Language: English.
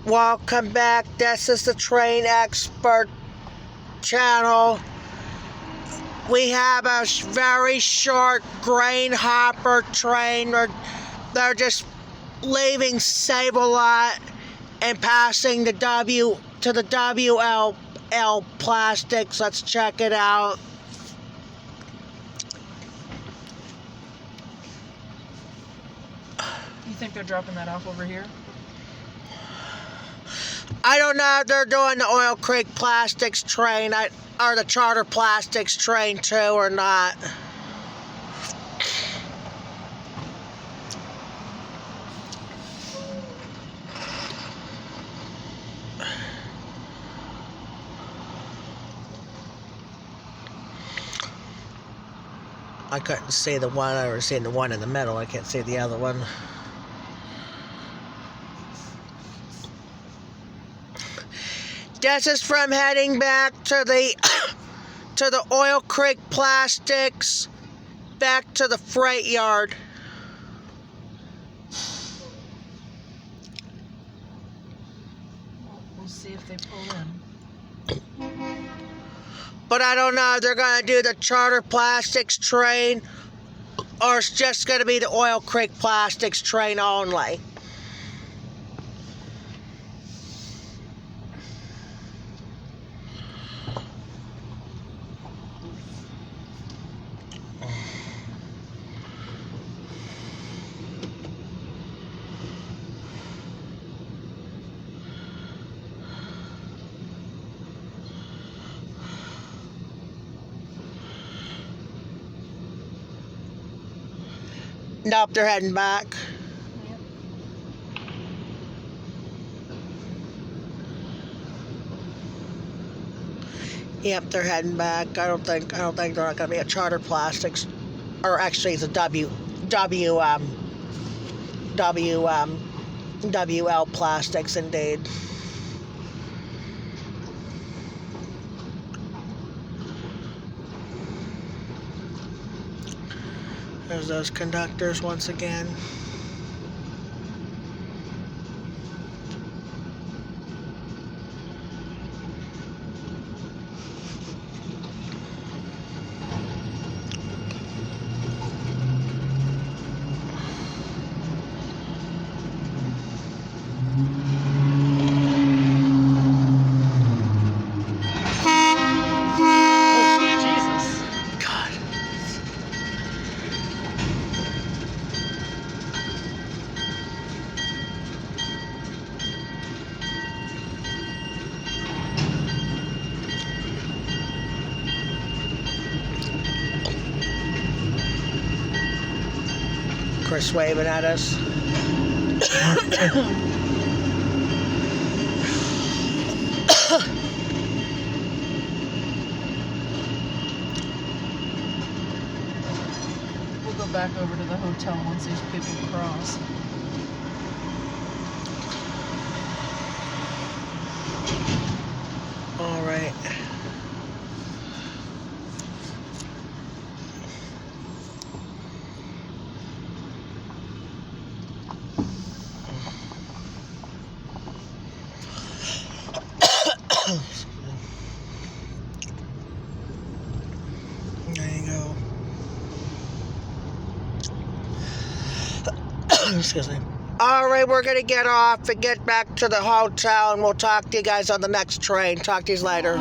Welcome back. This is the Train Expert channel. We have a very short grain hopper train. They're just leaving Save-A-Lot and passing the W to the WLL plastics. Let's check it out. You think they're dropping that off over here? I don't know if they're doing the Oil Creek Plastics train or the Charter Plastics train too or not. I couldn't see the one. I was seeing the one in the middle. I can't see the other one. This is from heading back to the Oil Creek Plastics, back to the freight yard. We'll see if they pull in. But I don't know if they're going to do the Charter Plastics train or it's just going to be the Oil Creek Plastics train only. Nope, they're heading back. Yep, they're heading back. I don't think they're not going to be a Charter Plastics, or actually it's a WL Plastics indeed. There's those conductors once again. Chris waving at us. We'll go back over to the hotel once these people cross. All right. There you go. Excuse me. All right, we're going to get off and get back to the hotel, and we'll talk to you guys on the next train. Talk to you later.